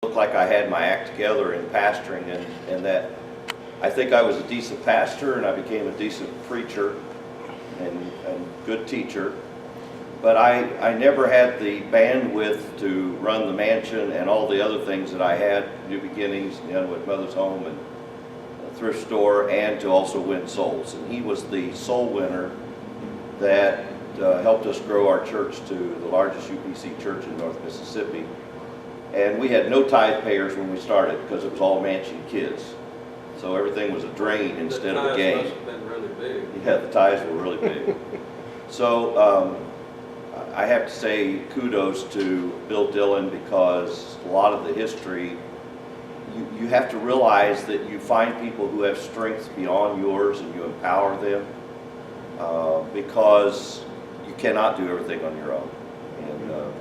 looked like I had my act together in pastoring, and that I think I was a decent pastor, and I became a decent preacher and good teacher. But I never had the bandwidth to run the mansion and all the other things that I had, New Beginnings, with Mother's Home and a thrift store, and to also win souls. And he was the soul winner that helped us grow our church to the largest UPC church in North Mississippi. And we had no tithe payers when we started because it was all mansion kids. So everything was a drain instead of a gain. The tithes must have been really big. Yeah, the tithes were really big. So I have to say kudos to Bill Dillon, because a lot of the history, you have to realize that you find people who have strengths beyond yours and you empower them, because you cannot do everything on your own. And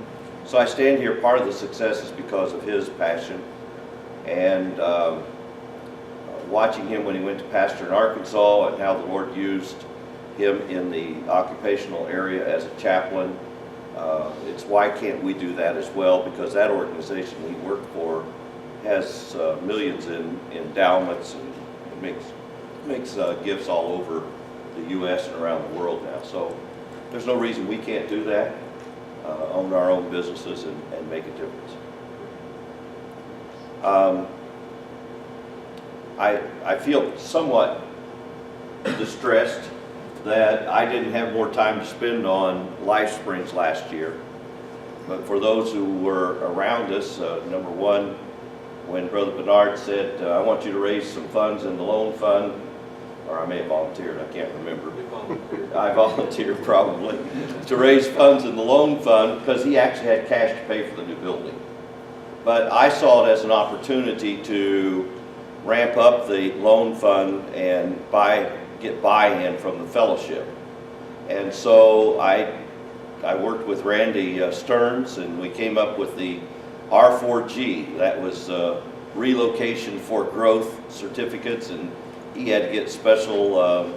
so I stand here, part of the success is because of his passion, and watching him when he went to pastor in Arkansas and how the Lord used him in the occupational area as a chaplain. It's why can't we do that as well, because that organization he worked for has millions in endowments and makes gifts all over the U.S. and around the world now. So there's no reason we can't do that, own our own businesses and make a difference. I feel somewhat distressed that I didn't have more time to spend on LifeSprings last year. But for those who were around us, number one, when Brother Bernard said, I want you to raise some funds in the loan fund, or I may have volunteered, I can't remember. I volunteered probably, to raise funds in the loan fund because he actually had cash to pay for the new building. But I saw it as an opportunity to ramp up the loan fund and get buy-in from the fellowship. And so I worked with Randy Stearns, and we came up with the R4G. That was relocation for growth certificates, and he had to get special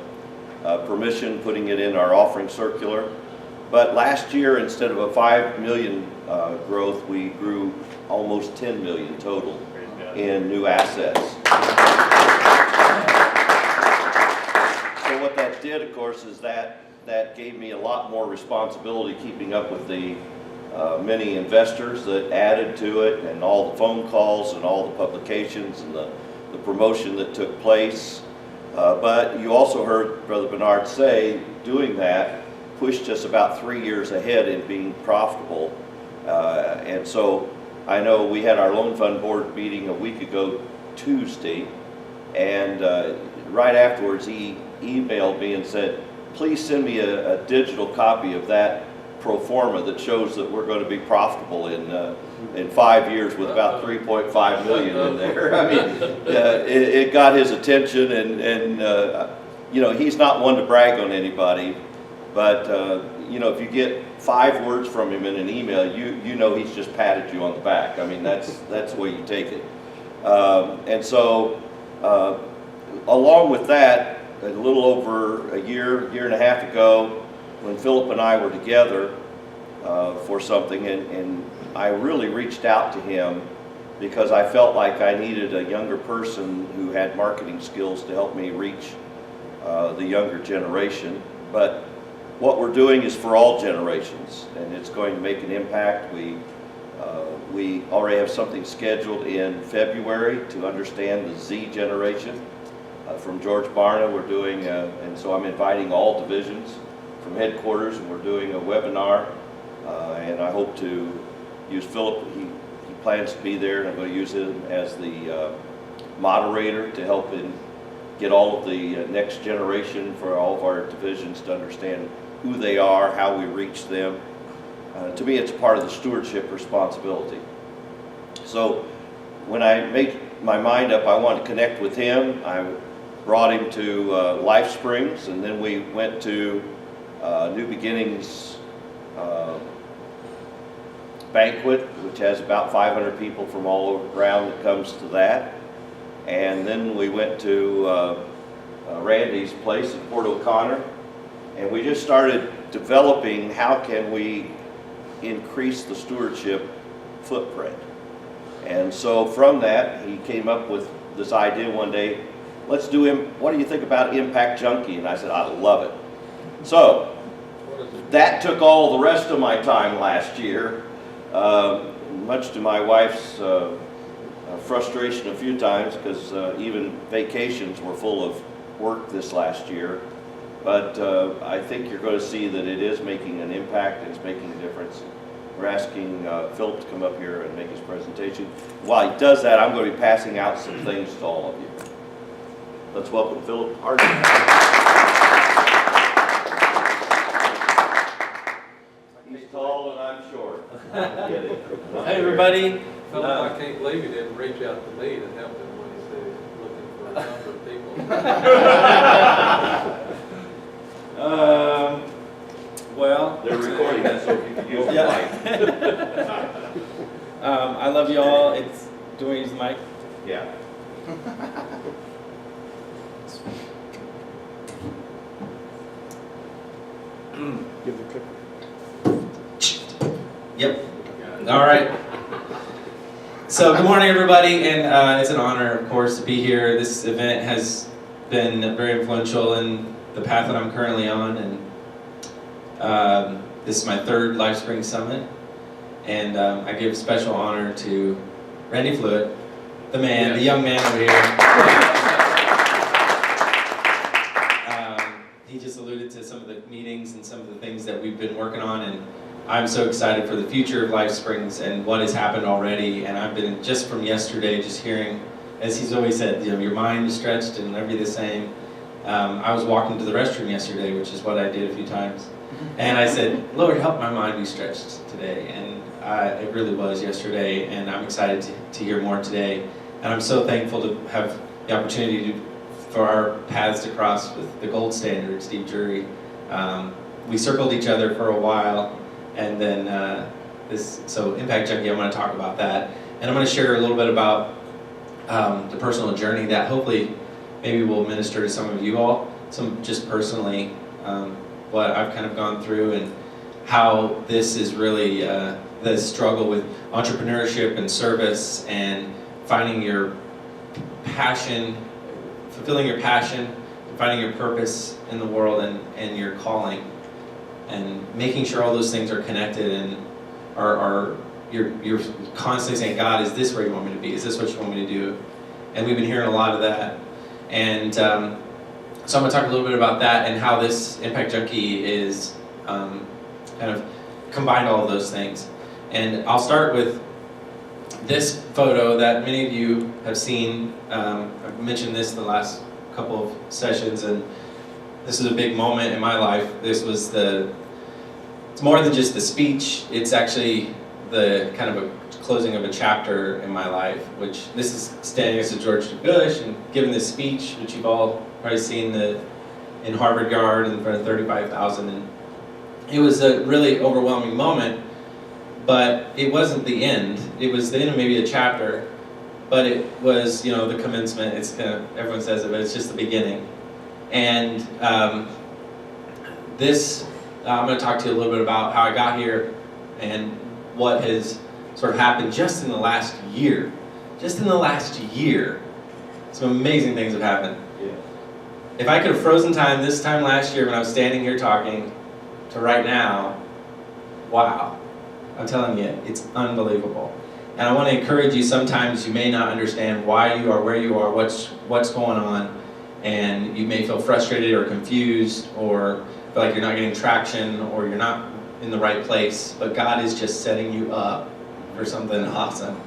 permission putting it in our offering circular. But last year, instead of a 5 million growth, we grew almost 10 million total in new assets. So what that did, of course, is that gave me a lot more responsibility keeping up with the many investors that added to it, and all the phone calls and all the publications and the promotion that took place. But you also heard Brother Bernard say doing that pushed us about 3 years ahead in being profitable. And so I know we had our loan fund board meeting a week ago Tuesday, and right afterwards he emailed me and said, please send me a digital copy of that pro forma that shows that we're going to be profitable in 5 years with about 3.5 million in there. I mean, it got his attention, and he's not one to brag on anybody, but if you get 5 words from him in an email, you know he's just patted you on the back. I mean, that's the way you take it. And so along with that, a little over a year and a half ago, when Phillip and I were together for something, and I really reached out to him because I felt like I needed a younger person who had marketing skills to help me reach the younger generation. But what we're doing is for all generations, and it's going to make an impact. We already have something scheduled in February to understand the Z generation. From George Barna, we're doing, and so I'm inviting all divisions from headquarters, and we're doing a webinar, and I hope to use Phillip. He plans to be there, and I'm going to use him as the moderator to help get all of the next generation for all of our divisions to understand who they are, how we reach them. To me, it's a part of the stewardship responsibility. So when I made my mind up, I wanted to connect with him. I brought him to LifeSprings, and then we went to New Beginnings banquet, which has about 500 people from all over around that comes to that. And then we went to Randy's place in Port O'Connor, and we just started developing how can we increase the stewardship footprint. And so from that, he came up with this idea one day, let's do him, what do you think about Impact Junkie? And I said, I love it. So that took all the rest of my time last year, much to my wife's frustration a few times, because even vacations were full of work this last year. But I think you're going to see that it is making an impact, it's making a difference. We're asking Phillip to come up here and make his presentation. While he does that, I'm going to be passing out some things to all of you. Let's welcome Phillip Harding. He's tall and I'm short. Hey everybody. Phillip, I can't believe he didn't reach out to me to help him when he said he's looking for a number of people. Well, They're recording that, so if you could use the mic. I love you all. Do we use the mic? Yeah. Give the clicker. Yep. All right. So good morning, everybody, and it's an honor, of course, to be here. This event has been very influential in the path that I'm currently on, and this is my third LifeSprings Summit, and I give special honor to Randy Fluid, the man, the young man over here. He just alluded to some of the meetings and some of the things that we've been working on, and I'm so excited for the future of LifeSprings and what has happened already. And I've been, just from yesterday, just hearing, as he's always said, you know, your mind is stretched and it'll never be the same. I was walking to the restroom yesterday, which is what I did a few times. And I said, Lord, help my mind be stretched today. And it really was yesterday, and I'm excited to hear more today. And I'm so thankful to have the opportunity for our paths to cross with the gold standard, Steve Jury. We circled each other for a while, and then so Impact Junkie, I'm going to talk about that. And I'm going to share a little bit about the personal journey that hopefully maybe will minister to some of you all, some just personally, what I've kind of gone through and how this is really the struggle with entrepreneurship and service and finding your passion, fulfilling your passion, finding your purpose in the world and your calling, and making sure all those things are connected and you're constantly saying, God, is this where you want me to be? Is this what you want me to do? And we've been hearing a lot of that. And so I'm going to talk a little bit about that and how this Impact Junkie is kind of combined all of those things. And I'll start with this photo that many of you have seen. I've mentioned this the last couple of sessions, and this is a big moment in my life. This was it's more than just the speech, it's actually the kind of a closing of a chapter in my life, which this is standing next to George Bush and giving this speech, which you've all probably seen in Harvard Yard in front of 35,000. And it was a really overwhelming moment, but it wasn't the end. It was the end of maybe a chapter, but it was, you know, the commencement. It's kind of, everyone says it, but it's just the beginning. And I'm going to talk to you a little bit about how I got here and what has sort of happened just in the last year. Just in the last year, some amazing things have happened. Yeah. If I could have frozen time this time last year when I was standing here talking to right now, wow. I'm telling you, it's unbelievable. And I want to encourage you, sometimes you may not understand why you are where you are, what's going on, and you may feel frustrated or confused or feel like you're not getting traction or you're not in the right place, but God is just setting you up for something awesome.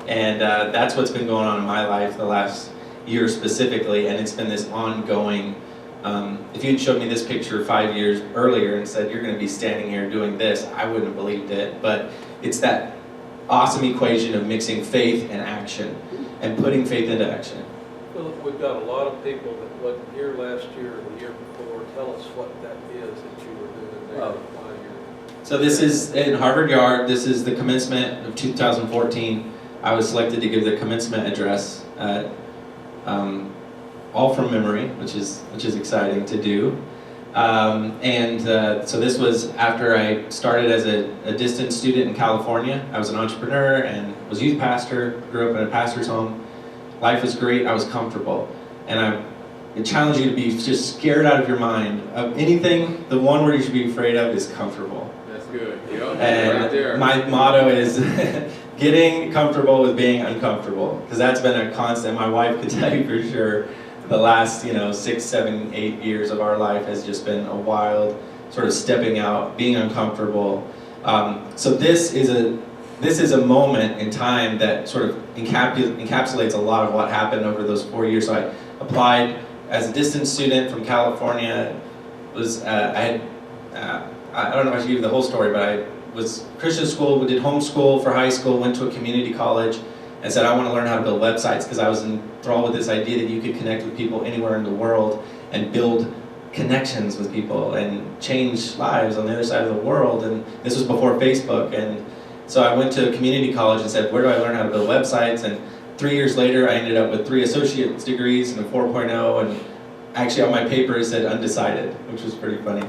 And that's what's been going on in my life the last year specifically, and it's been this ongoing. If you'd showed me this picture 5 years earlier and said you're going to be standing here doing this, I wouldn't have believed it. But it's that awesome equation of mixing faith and action and putting faith into action. Phillip, we've got a lot of people that wasn't here last year or the year before. Tell us what that is that you were doing there. Why you're... So this is in Harvard Yard. This is the commencement of 2014. I was selected to give the commencement address at all from memory, which is exciting to do. So this was after I started as a distance student in California. I was an entrepreneur and was youth pastor, grew up in a pastor's home. Life was great, I was comfortable. And I challenge you to be just scared out of your mind of anything. The one word you should be afraid of is comfortable. That's good. Yep. And Right there. my motto is getting comfortable with being uncomfortable, because that's been a constant. My wife could tell you for sure. The last 6, 7, 8 years of our life has just been a wild sort of stepping out, being uncomfortable. So this is a moment in time that sort of encapsulates a lot of what happened over those 4 years. So I applied as a distance student from California. I don't know if I should give you the whole story, but I was Christian school, did homeschool for high school, went to a community college, and said I want to learn how to build websites, because I was enthralled with this idea that you could connect with people anywhere in the world and build connections with people and change lives on the other side of the world. And this was before Facebook. And so I went to a community college and said, where do I learn how to build websites? And 3 years later, I ended up with 3 associate's degrees and a 4.0, and actually on my paper it said undecided, which was pretty funny.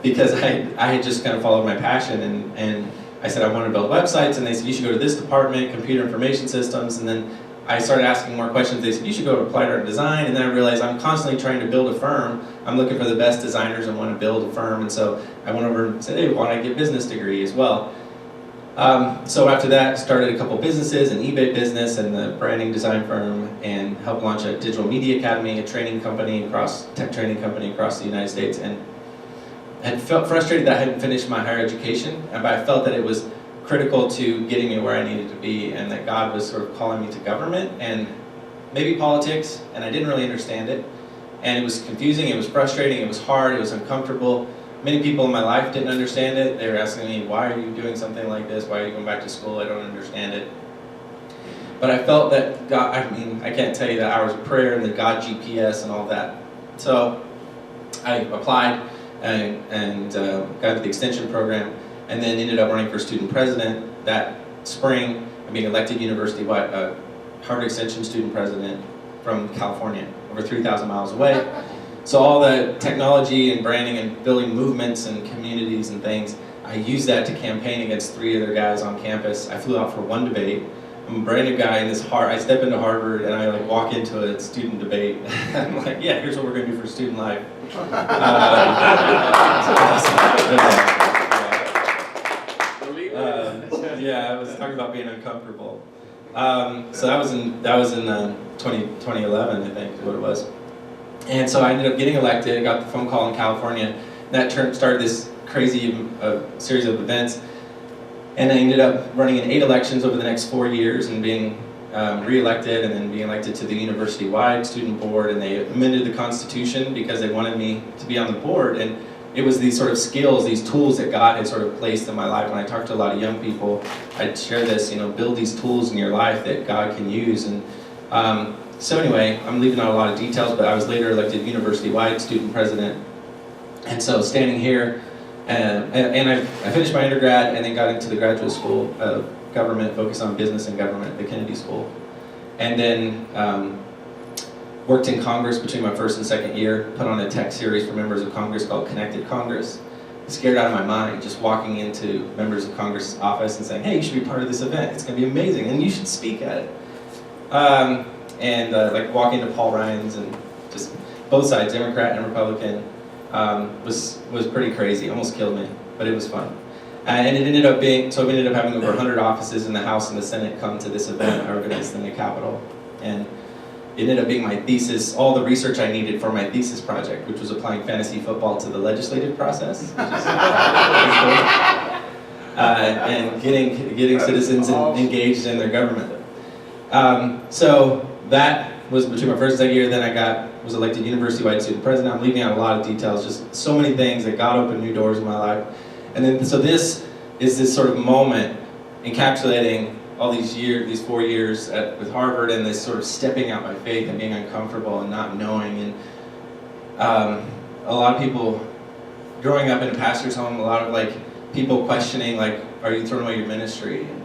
Because I had just kind of followed my passion, and I said I wanted to build websites, and they said you should go to this department, computer information systems, and then I started asking more questions. They said you should go to applied art design, and then I realized I'm constantly trying to build a firm. I'm looking for the best designers and want to build a firm, and so I went over and said, hey, why don't I get a business degree as well? So after that, started a couple businesses, an eBay business and the branding design firm, and helped launch a digital media academy, a tech training company across the United States, and had felt frustrated that I hadn't finished my higher education, but I felt that it was critical to getting me where I needed to be, and that God was sort of calling me to government and maybe politics, and I didn't really understand it. And it was confusing, it was frustrating, it was hard, it was uncomfortable. Many people in my life didn't understand it. They were asking me, why are you doing something like this? Why are you going back to school? I don't understand it. But I felt that God, I can't tell you the hours of prayer and the God GPS and all that. So I applied and got to the extension program, and then ended up running for student president that spring and being elected university-wide Harvard Extension student president from California, over 3,000 miles away. So all the technology and branding and building movements and communities and things, I used that to campaign against 3 other guys on campus. I flew out for one debate. I'm a brand new guy in this I step into Harvard and I walk into a student debate. I'm like, yeah, here's what we're going to do for student life. Yeah, I was talking about being uncomfortable. So that was in 2011, I think, is what it was. And so I ended up getting elected. I got the phone call in California. That started this crazy series of events. And I ended up running in 8 elections over the next 4 years and being re-elected, and then being elected to the university-wide student board. And they amended the Constitution because they wanted me to be on the board. And it was these sort of skills, these tools that God had sort of placed in my life. When I talk to a lot of young people, I'd share this, build these tools in your life that God can use. And so anyway, I'm leaving out a lot of details, but I was later elected university-wide student president. And so standing here, and I finished my undergrad and then got into the graduate school of government, focused on business and government at the Kennedy School. And then worked in Congress between my first and second year, put on a tech series for members of Congress called Connected Congress. Scared out of my mind, just walking into members of Congress' office and saying, hey, you should be part of this event. It's going to be amazing, and you should speak at it. Walking to Paul Ryan's, and just both sides, Democrat and Republican, was pretty crazy. Almost killed me, but it was fun. And it ended up being, so we ended up having over 100 offices in the House and the Senate come to this event I organized in the Capitol. And it ended up being my thesis, all the research I needed for my thesis project, which was applying fantasy football to the legislative process, which is and getting citizens engaged in their government. So that was between my first and second year. Then I was elected university-wide student president. I'm leaving out a lot of details, just so many things that God opened new doors in my life. And then, so this is this sort of moment encapsulating all these 4 years with Harvard, and this sort of stepping out my faith and being uncomfortable and not knowing. And a lot of people growing up in a pastor's home, a lot of people questioning, are you throwing away your ministry? And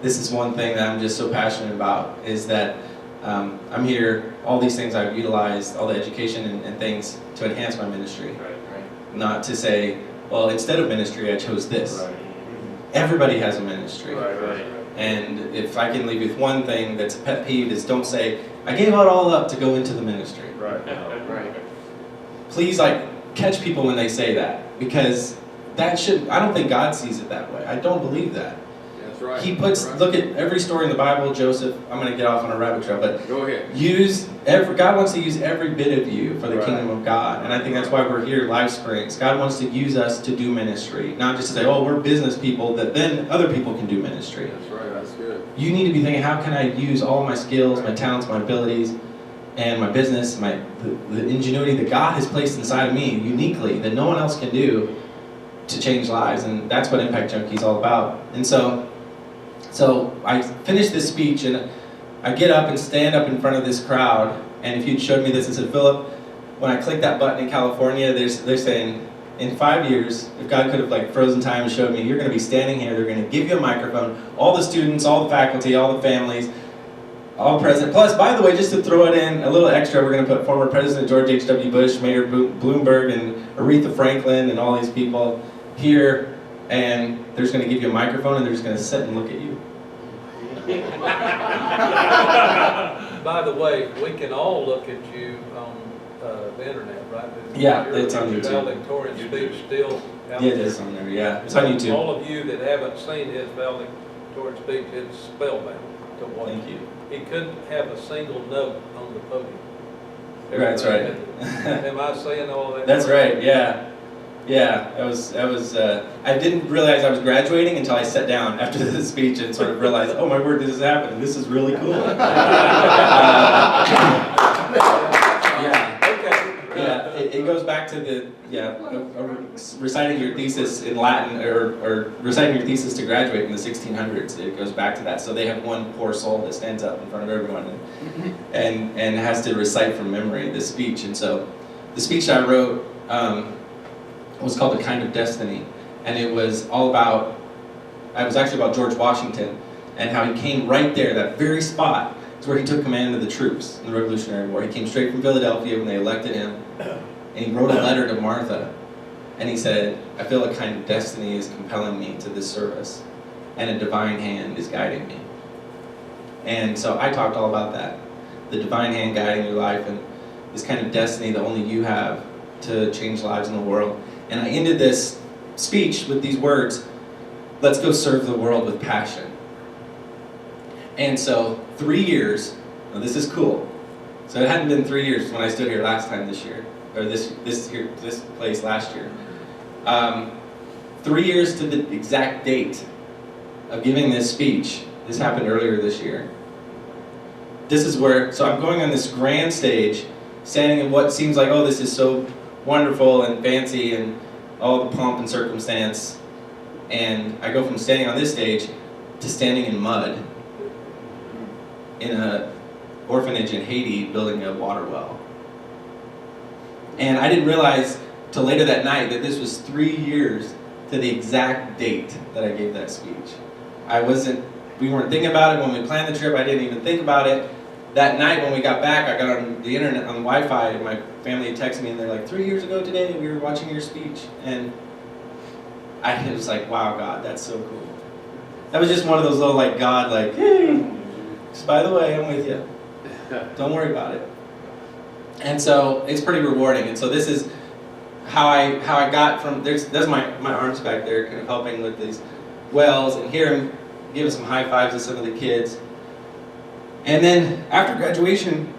this is one thing that I'm just so passionate about, is that I'm here, all these things I've utilized, all the education and things to enhance my ministry. Right. Not to say, well, instead of ministry, I chose this. Right. Everybody has a ministry. Right. And if I can leave you with one thing that's a pet peeve is don't say, I gave it all up to go into the ministry. Right. Right. Please catch people when they say that, because I don't think God sees it that way. I don't believe that. That's right. He puts, Right. look at every story in the Bible, Joseph, I'm going to get off on a rabbit trail, but Go ahead. God wants to use every bit of you for the Right. kingdom of God. And I think that's why we're here, LifeSprings. God wants to use us to do ministry, not just to say, oh, we're business people, that then other people can do ministry. That's right. That's good. You need to be thinking, how can I use all my skills, my talents, my abilities, and my business, the ingenuity that God has placed inside of me uniquely that no one else can do to change lives. And that's what Impact Junkie is all about. And so I finished this speech, and I get up and stand up in front of this crowd. And if you'd showed me this and said, Phillip, when I click that button in California, they're saying, in 5 years, if God could have frozen time and showed me, you're going to be standing here, they're going to give you a microphone, all the students, all the faculty, all the families, all present. Plus, by the way, just to throw it in a little extra, we're going to put former President George H.W. Bush, Mayor Bloomberg, and Aretha Franklin, and all these people here, and they're just going to give you a microphone, and they're just going to sit and look at you. By the way, we can all look at you on the internet, right? Yeah, it's on Your YouTube. valedictorian speech still out Yeah, it there. is on there, yeah. It's on YouTube. All of you that haven't seen his valedictorian speech, it's spellbound to watch. Thank you. He couldn't have a single note on the podium. That's right. Am I saying all that? That's right, yeah. Yeah, I didn't realize I was graduating until I sat down after the speech and sort of realized, oh my word, this is happening. This is really cool. Yeah. Okay. Yeah, it goes back to reciting your thesis in Latin, or reciting your thesis to graduate in the 1600s. It goes back to that. So they have one poor soul that stands up in front of everyone and has to recite from memory the speech. And so the speech I wrote was called The Kind of Destiny, and it was actually about George Washington and how he came right there, that very spot. It's where he took command of the troops in the Revolutionary War. He came straight from Philadelphia when they elected him, and he wrote a letter to Martha, and he said, I feel a kind of destiny is compelling me to this service, and a divine hand is guiding me. And so I talked all about that, the divine hand guiding your life, and this kind of destiny that only you have to change lives in the world. And I ended this speech with these words, let's go serve the world with passion. And so 3 years, now this is cool. So it hadn't been 3 years when I stood here last time this year, or this place last year. 3 years to the exact date of giving this speech. This happened earlier this year. This is where, so I'm going on this grand stage, standing in what seems like, oh, this is so wonderful and fancy and all the pomp and circumstance. And I go from standing on this stage to standing in mud in an orphanage in Haiti building a water well. And I didn't realize till later that night that this was 3 years to the exact date that I gave that speech. We weren't thinking about it when we planned the trip. I didn't even think about it. That night when we got back, I got on the internet, on Wi-Fi, and my family had texted me, and they're like, 3 years ago today, we were watching your speech. And I was like, wow, God, that's so cool. That was just one of those little, God, hey, just by the way, I'm with you. Don't worry about it. And so it's pretty rewarding. And so this is how I got from, there's my arms back there kind of helping with these wells, and here I'm giving some high fives to some of the kids. And then after graduation,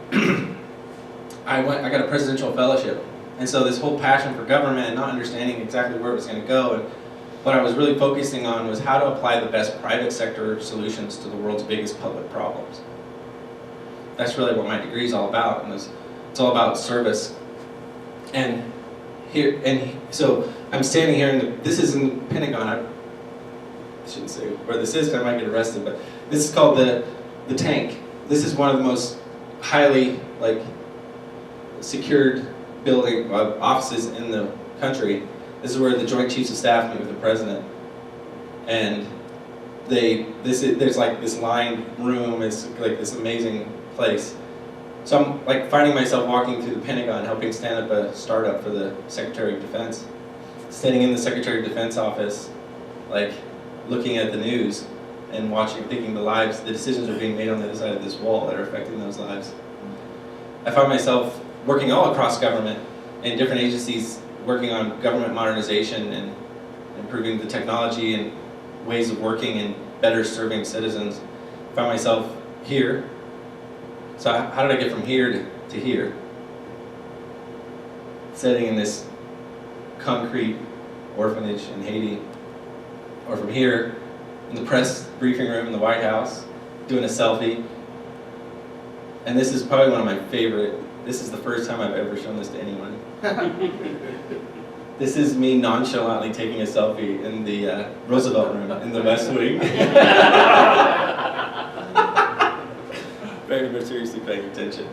I got a presidential fellowship. And so this whole passion for government and not understanding exactly where it was going to go, and what I was really focusing on was how to apply the best private sector solutions to the world's biggest public problems. That's really what my degree is all about, and it's all about service. And so I'm standing here, and this is in the Pentagon. I shouldn't say where this is, because I might get arrested, but this is called the tank. This is one of the most highly secured building offices in the country. This is where the Joint Chiefs of Staff meet with the President, and there's this lined room. It's this amazing place. So I'm finding myself walking through the Pentagon, helping stand up a startup for the Secretary of Defense. Standing in the Secretary of Defense office, looking at the news and watching, thinking the decisions are being made on the other side of this wall that are affecting those lives. I found myself working all across government in different agencies, working on government modernization and improving the technology and ways of working and better serving citizens. I found myself here. So how did I get from here to here? Sitting in this concrete orphanage in Haiti, or from here in the press briefing room in the White House, doing a selfie. And this is probably one of my favorite. This is the first time I've ever shown this to anyone. This is me nonchalantly taking a selfie in the Roosevelt room in the West Wing. Very seriously paying attention.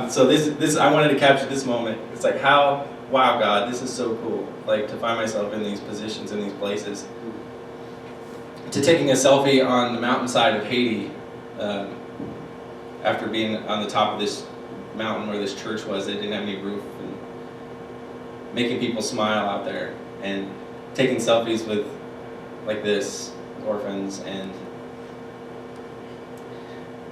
So this I wanted to capture this moment. It's like, wow, God, this is so cool. Like, to find myself in these positions, in these places. To taking a selfie on the mountainside of Haiti, after being on the top of this mountain where this church was, it didn't have any roof, and making people smile out there, and taking selfies with, like this, orphans, and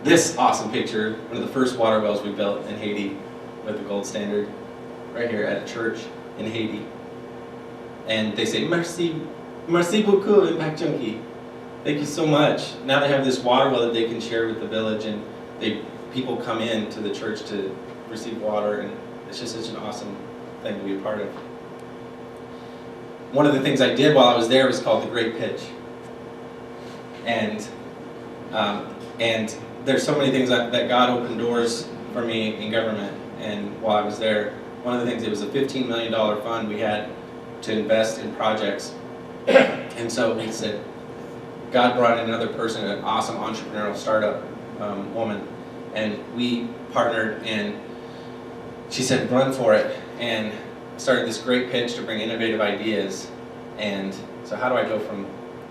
this awesome picture, one of the first water wells we built in Haiti with the gold standard, right here at a church in Haiti. And they say, merci beaucoup, Impact Junkie. Thank you so much. Now they have this water well that they can share with the village, and people come in to the church to receive water, and it's just such an awesome thing to be a part of. One of the things I did while I was there was called the Great Pitch. And there's so many things that God opened doors for me in government, and while I was there, one of the things, it was a $15 million fund we had to invest in projects. And so he said, God brought in another person, an awesome entrepreneurial startup woman, and we partnered, and she said, run for it, and started this great pitch to bring innovative ideas. And so how do I go from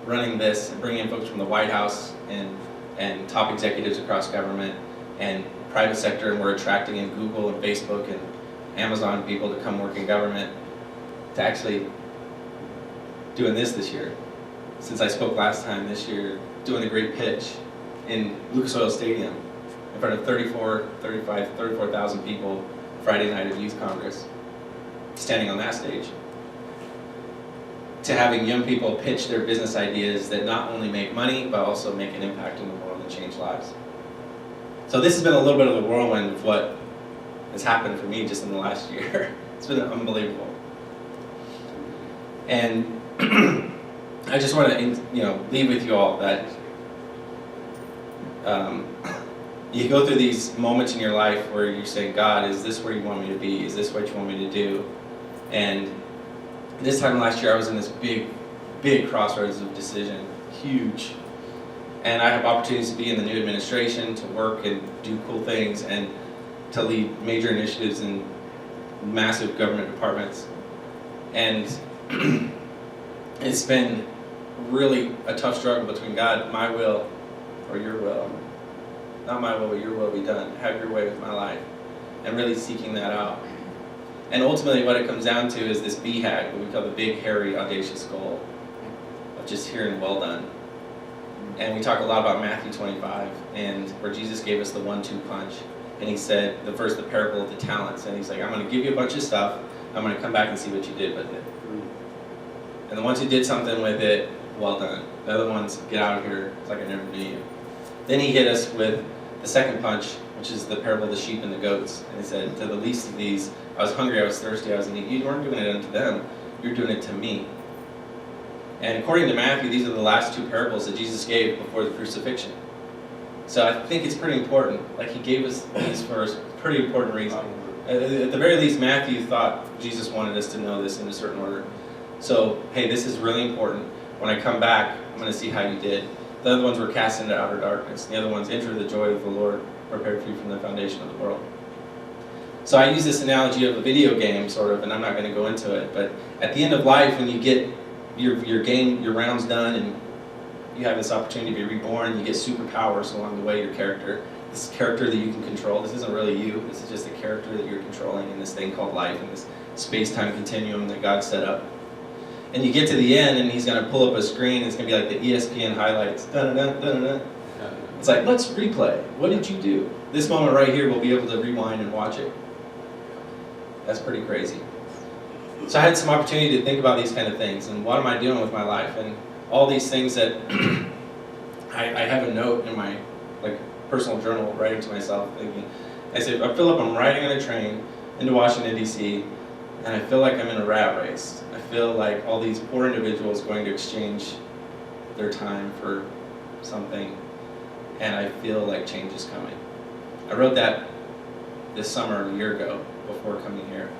running this and bringing in folks from the White House and top executives across government and private sector, and we're attracting in Google and Facebook and Amazon people to come work in government, to actually doing this year. Since I spoke last time this year, doing a great pitch in Lucas Oil Stadium in front of 34,000 people Friday night at Youth Congress, standing on that stage. To having young people pitch their business ideas that not only make money, but also make an impact in the world and change lives. So this has been a little bit of the whirlwind of what has happened for me just in the last year. It's been unbelievable. And I just want to, leave with you all that you go through these moments in your life where you're saying, God, is this where you want me to be? Is this what you want me to do? And this time last year, I was in this big crossroads of decision, huge. And I have opportunities to be in the new administration, to work and do cool things, and to lead major initiatives in massive government departments. And it's been really a tough struggle between God, my will, or your will. Not my will, but your will be done. Have your way with my life. And really seeking that out. And ultimately what it comes down to is this BHAG, what we call the big, hairy, audacious goal of just hearing well done. And we talk a lot about Matthew 25, and where Jesus gave us the 1-2 punch. And he said, the parable of the talents. And he's like, I'm going to give you a bunch of stuff. I'm going to come back and see what you did with it. And the ones who did something with it, well done. The other ones, get out of here. It's like I never knew you. Then he hit us with the second punch, which is the parable of the sheep and the goats. And he said, to the least of these, I was hungry, I was thirsty, I was in need. You weren't doing it unto them, you're doing it to me. And according to Matthew, these are the last two parables that Jesus gave before the crucifixion. So I think it's pretty important. Like, he gave us these for a pretty important reason. At the very least, Matthew thought Jesus wanted us to know this in a certain order. So, hey, this is really important. When I come back, I'm going to see how you did. The other ones were cast into outer darkness. The other ones, enter the joy of the Lord, prepared for you from the foundation of the world. So I use this analogy of a video game, sort of, and I'm not going to go into it, but at the end of life, when you get your game, your rounds done, and you have this opportunity to be reborn, you get superpowers along the way, your character. This character that you can control. This isn't really you. This is just a character that you're controlling in this thing called life, in this space-time continuum that God set up. And you get to the end and he's gonna pull up a screen, it's gonna be like the ESPN highlights. Dun-dun-dun, dun-dun-dun. It's like, let's replay. What did you do? This moment right here, we'll be able to rewind and watch it. That's pretty crazy. So I had some opportunity to think about these kind of things and what am I doing with my life? And all these things that I have a note in my personal journal writing to myself thinking, I said, Phillip, I'm riding on a train into Washington, D.C., and I feel like I'm in a rat race. I feel like all these poor individuals going to exchange their time for something, and I feel like change is coming. I wrote that this summer, a year ago, before coming here.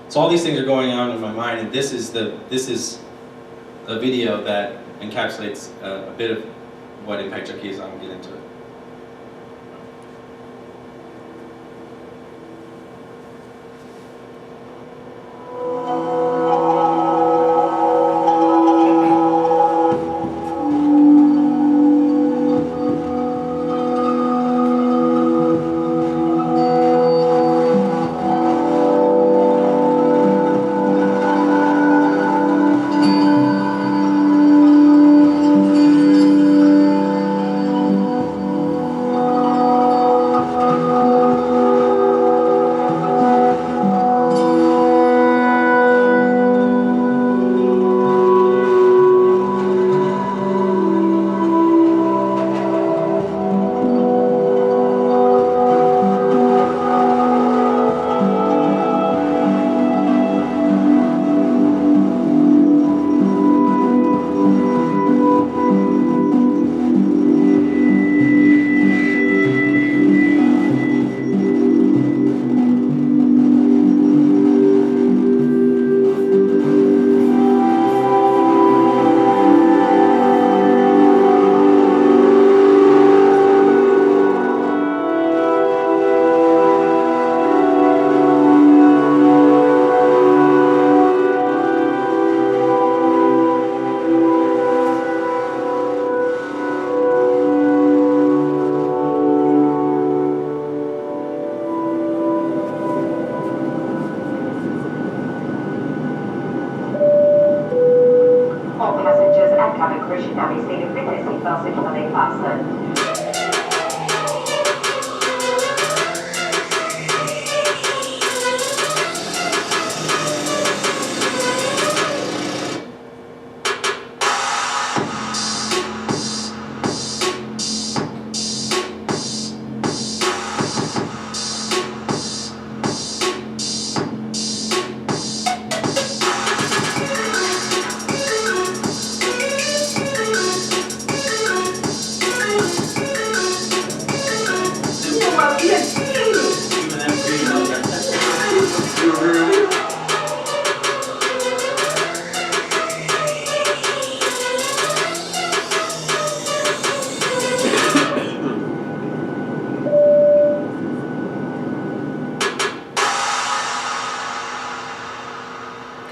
So all these things are going on in my mind, and this is a video that encapsulates a bit of what Impact Junkie is. I'm going to get into it.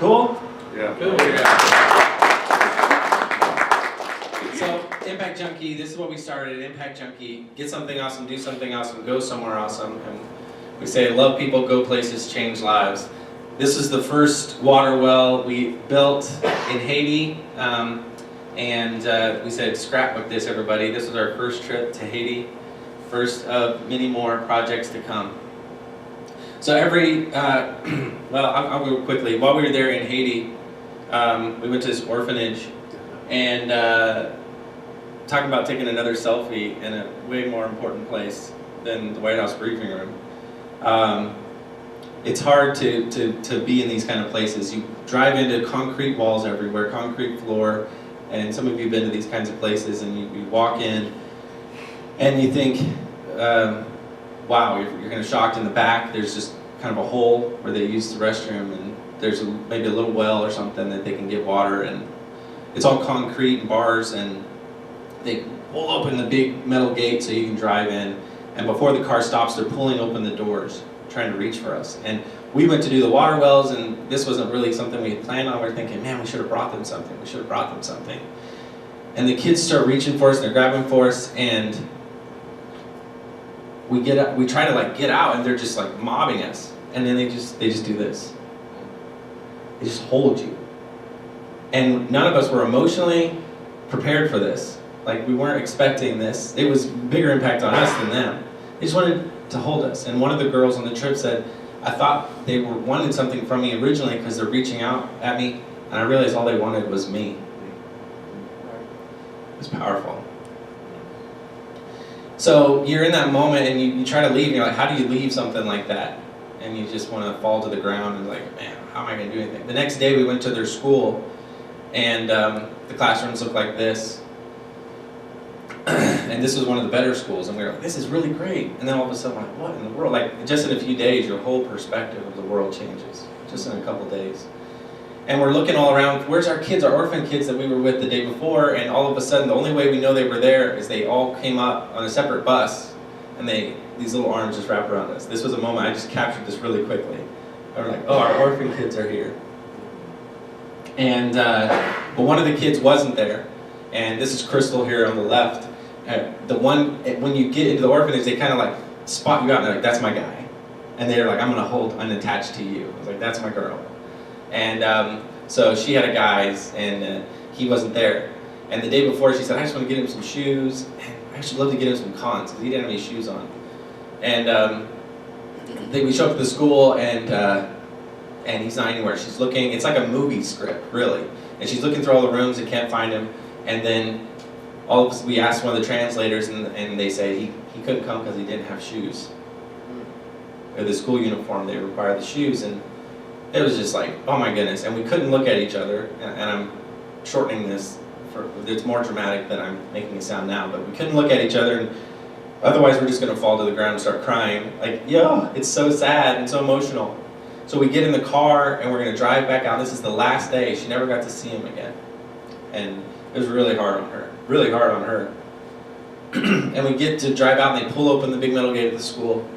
Cool? Yeah. Cool. So, Impact Junkie, this is what we started. Impact Junkie, get something awesome, do something awesome, go somewhere awesome. And we say, love people, go places, change lives. This is the first water well we built in Haiti. We said, scrapbook this, everybody. This was our first trip to Haiti. First of many more projects to come. So I'll go quickly. While we were there in Haiti, we went to this orphanage and talking about taking another selfie in a way more important place than the White House briefing room. It's hard to be in these kind of places. You drive into concrete walls everywhere, concrete floor, and some of you have been to these kinds of places, and you walk in and you think, wow, you're kind of shocked. In the back, there's just kind of a hole where they use the restroom, and there's maybe a little well or something that they can get water, and it's all concrete and bars, and they pull open the big metal gate so you can drive in, and before the car stops, they're pulling open the doors, trying to reach for us. And we went to do the water wells, and this wasn't really something we had planned on. We were thinking, man, we should have brought them something. We should have brought them something. And the kids start reaching for us, and they're grabbing for us, and we try to get out, and they're just mobbing us. And then they just do this. They just hold you. And none of us were emotionally prepared for this. Like, we weren't expecting this. It was bigger impact on us than them. They just wanted to hold us. And one of the girls on the trip said, I thought they wanted something from me originally because they're reaching out at me, and I realized all they wanted was me. It was powerful. So you're in that moment and you try to leave, and you're like, how do you leave something like that? And you just want to fall to the ground and like, man, how am I going to do anything? The next day we went to their school, and the classrooms looked like this. And this was one of the better schools, and we were like, this is really great. And then all of a sudden, like, what in the world? Like, just in a few days, your whole perspective of the world changes, just in a couple days. And we're looking all around, where's our kids, our orphan kids that we were with the day before? And all of a sudden, the only way we know they were there is they all came up on a separate bus, and these little arms just wrapped around us. This was a moment, I just captured this really quickly. I was like, oh, our orphan kids are here. And, but one of the kids wasn't there. And this is Crystal here on the left. The one, when you get into the orphanage, they kind of like spot you out and they're like, that's my guy. And they're like, I'm going to hold unattached to you. I was like, that's my girl. And so she had a guy's, and he wasn't there. And the day before, she said, I just want to get him some shoes. And I actually love to get him some cons because he didn't have any shoes on. And we show up at the school, and he's not anywhere. She's looking, it's like a movie script, really. And she's looking through all the rooms and can't find him. And then all of us, we asked one of the translators, and they say he couldn't come because he didn't have shoes. Or the school uniform, they required the shoes. And it was just like, oh my goodness. And we couldn't look at each other. And I'm shortening this, it's more dramatic than I'm making it sound now. But we couldn't look at each other. And otherwise, we're just going to fall to the ground and start crying. Like, yo, it's so sad and so emotional. So we get in the car, and we're going to drive back out. This is the last day. She never got to see him again. And it was really hard on her. Really hard on her. And we get to drive out, and they pull open the big metal gate of the school.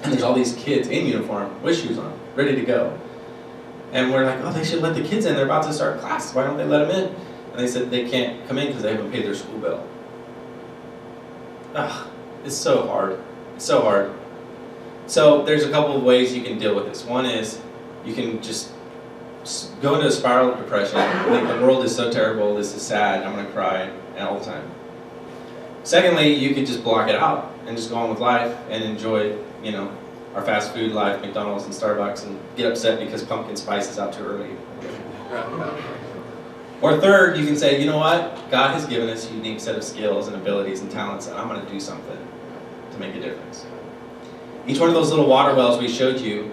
And there's all these kids in uniform, with shoes on, ready to go. And we're like, oh, they should let the kids in. They're about to start class. Why don't they let them in? And they said they can't come in because they haven't paid their school bill. Ugh, it's so hard. It's so hard. So there's a couple of ways you can deal with this. One is you can just go into a spiral of depression. Like, the world is so terrible, this is sad, I'm going to cry all the time. Secondly, you could just block it out and just go on with life and enjoy, our fast food life, McDonald's and Starbucks, and get upset because pumpkin spice is out too early. Or third, you can say, you know what? God has given us a unique set of skills and abilities and talents, and I'm going to do something to make a difference. Each one of those little water wells we showed you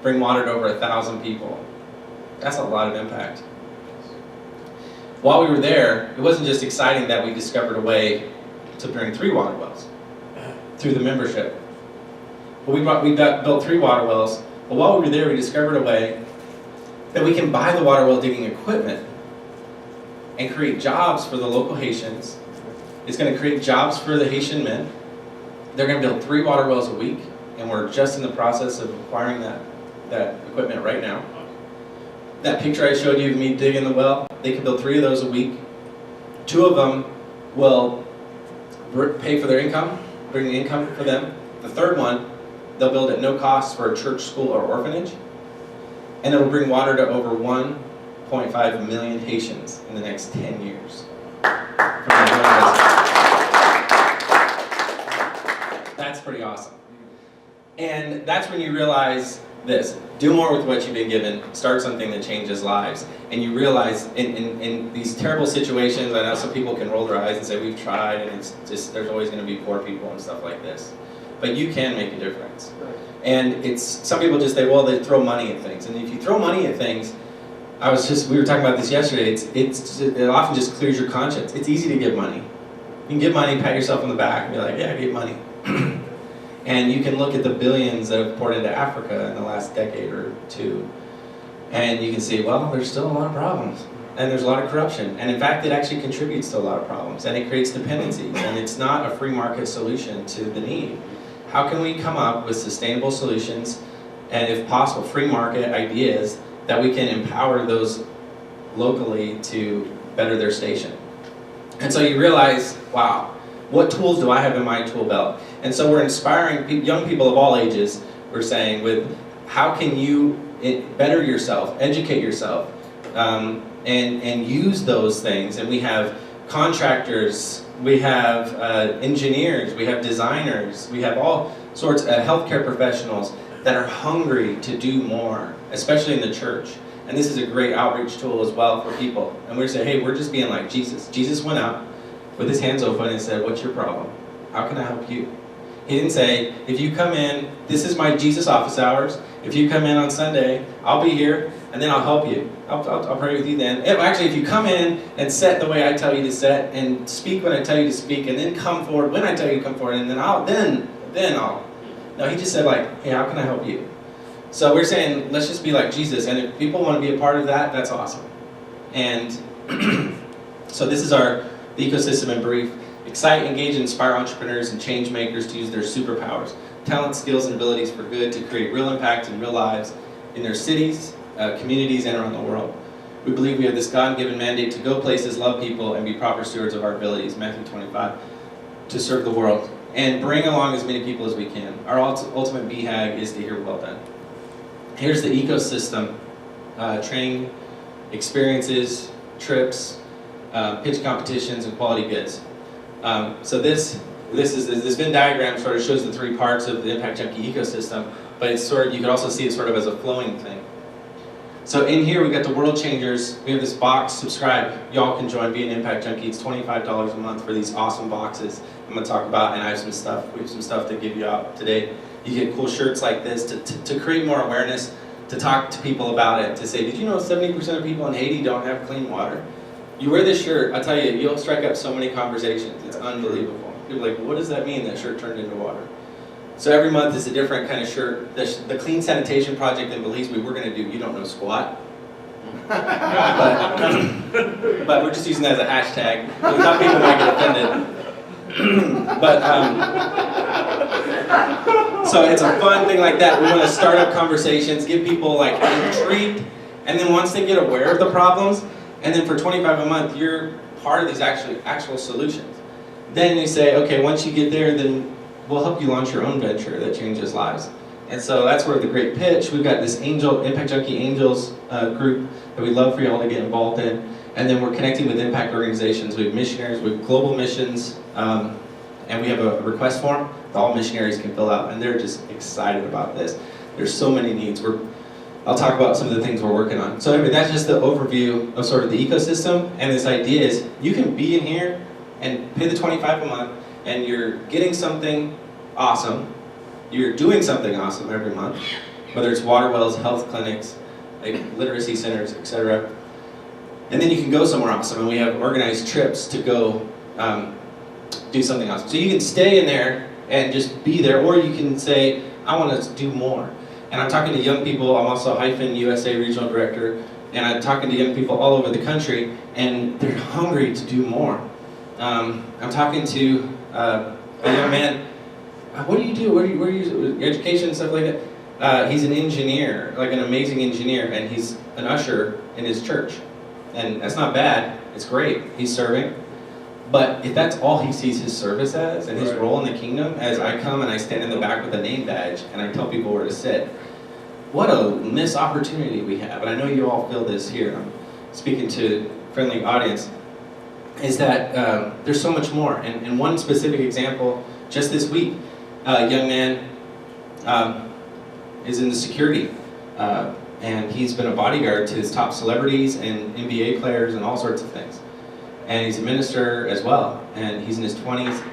bring water to over 1,000 people. That's a lot of impact. While we were there, it wasn't just exciting that we discovered a way to bring 3 water wells through the membership. But we built 3 water wells, but while we were there, we discovered a way that we can buy the water well digging equipment and create jobs for the local Haitians. It's going to create jobs for the Haitian men. They're going to build 3 water wells a week, and we're just in the process of acquiring that equipment right now. That picture I showed you of me digging the well, they can build 3 of those a week. 2 of them will pay for their income, bring the income for them. The third one, they'll build at no cost for a church, school, or orphanage. And it'll bring water to over 1.5 million Haitians in the next 10 years. That's pretty awesome. And that's when you realize this. Do more with what you've been given. Start something that changes lives. And you realize in these terrible situations, I know some people can roll their eyes and say, we've tried, and it's just, there's always going to be poor people and stuff like this. But you can make a difference. And some people just say, well, they throw money at things. And if you throw money at things, we were talking about this yesterday, it often just clears your conscience. It's easy to give money. You can give money, pat yourself on the back, and be like, yeah, I gave money. And you can look at the billions that have poured into Africa in the last decade or 2, and you can see, well, there's still a lot of problems. And there's a lot of corruption. And in fact, it actually contributes to a lot of problems. And it creates dependencies. And it's not a free market solution to the need. How can we come up with sustainable solutions, and if possible, free market ideas that we can empower those locally to better their station? And so you realize, wow, what tools do I have in my tool belt? And so we're inspiring young people of all ages, we're saying, with how can you better yourself, educate yourself, and use those things. And we have contractors, we have engineers, we have designers, we have all sorts of healthcare professionals that are hungry to do more, especially in the church. And this is a great outreach tool as well for people. And we're saying, hey, we're just being like Jesus. Jesus went out with his hands open and said, what's your problem? How can I help you? He didn't say, if you come in, this is my Jesus office hours. If you come in on Sunday, I'll be here, and then I'll help you. I'll pray with you then. Actually, if you come in and set the way I tell you to set, and speak when I tell you to speak, and then come forward when I tell you to come forward, and then I'll. No, he just said like, hey, how can I help you? So we're saying, let's just be like Jesus, and if people want to be a part of that, that's awesome. And so this is the ecosystem in brief. Excite, engage, and inspire entrepreneurs and change makers to use their superpowers, talent, skills, and abilities for good to create real impact in real lives in their cities, communities, and around the world. We believe we have this God-given mandate to go places, love people, and be proper stewards of our abilities, Matthew 25, to serve the world, and bring along as many people as we can. Our ultimate BHAG is to hear well done. Here's the ecosystem, training, experiences, trips, pitch competitions, and quality goods. So this Venn diagram sort of shows the three parts of the Impact Junkie ecosystem, but it's sort of, you could also see it sort of as a flowing thing. So in here we got the World Changers. We have this box, subscribe. Y'all can join, be an Impact Junkie. It's $25 a month for these awesome boxes I'm going to talk about, and I have some stuff. We have some stuff to give you out today. You get cool shirts like this to create more awareness, to talk to people about it, to say, did you know 70% of people in Haiti don't have clean water? You wear this shirt, I'll tell you, you'll strike up so many conversations. It's unbelievable. People are like, what does that mean, that shirt turned into water? So every month is a different kind of shirt. The Clean Sanitation Project in Belize, we're going to do, you don't know squat. but we're just using that as a hashtag. So some people might get offended. So it's a fun thing like that. We want to start up conversations, get people like intrigued, and then once they get aware of the problems, and then for $25 a month, you're part of these actual solutions. Then you say, okay, once you get there, then we'll help you launch your own venture that changes lives. And so that's where the great pitch. We've got this Impact Junkie Angels group that we'd love for y'all to get involved in. And then we're connecting with impact organizations. We have missionaries, we have global missions, and we have a request form that all missionaries can fill out. And they're just excited about this. There's so many needs. I'll talk about some of the things we're working on. So anyway, that's just the overview of sort of the ecosystem. And this idea is you can be in here and pay the $25 a month, and you're getting something awesome. You're doing something awesome every month, whether it's water wells, health clinics, like literacy centers, etc. And then you can go somewhere awesome, and we have organized trips to go do something awesome. So you can stay in there and just be there, or you can say, I want to do more. And I'm talking to young people. I'm also Hyphen USA Regional Director, and I'm talking to young people all over the country, and they're hungry to do more. I'm talking to a young man. What do you do? Where do you education and stuff like that? He's an engineer, like an amazing engineer, and he's an usher in his church. And that's not bad. It's great. He's serving. But if that's all he sees his service as, and his role in the kingdom, as I come and I stand in the back with a name badge and I tell people where to sit, what a missed opportunity we have. And I know you all feel this here. I'm speaking to a friendly audience. Is that there's so much more. And one specific example, just this week, a young man is in the security, and he's been a bodyguard to his top celebrities and NBA players and all sorts of things. And he's a minister as well, and he's in his 20s,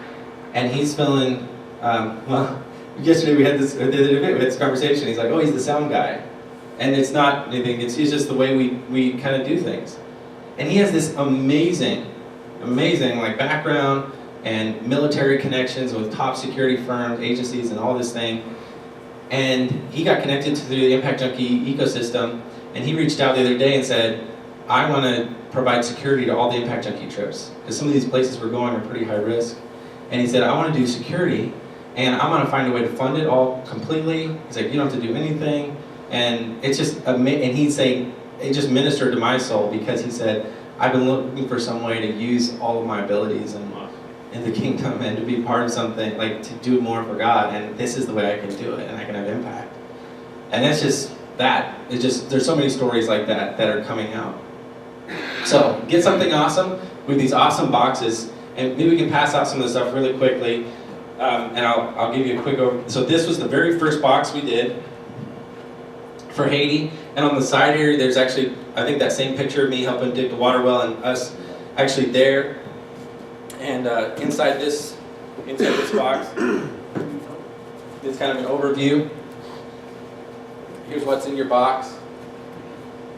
and he's feeling, well, yesterday we had this conversation. He's like, oh, he's the sound guy. And it's not anything, it's just the way we kind of do things. And he has this amazing like background and military connections with top security firms, agencies, and all this thing. And he got connected through the Impact Junkie ecosystem, and he reached out the other day and said, I want to provide security to all the Impact Junkie trips, because some of these places we're going are pretty high risk. And he said, I want to do security, and I'm going to find a way to fund it all completely. He's like, you don't have to do anything. And it's just, and he'd say, it just ministered to my soul, because he said, I've been looking for some way to use all of my abilities in the kingdom and to be part of something, like to do more for God, and this is the way I can do it, and I can have impact. And that's just that. It's just, there's so many stories like that that are coming out. So get something awesome with these awesome boxes, and maybe we can pass out some of the stuff really quickly, and I'll give you a quick overview. So this was the very first box we did for Haiti, and on the side here, there's actually, I think that same picture of me helping dig the water well and us actually there, and inside this box, it's kind of an overview. Here's what's in your box,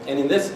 and in this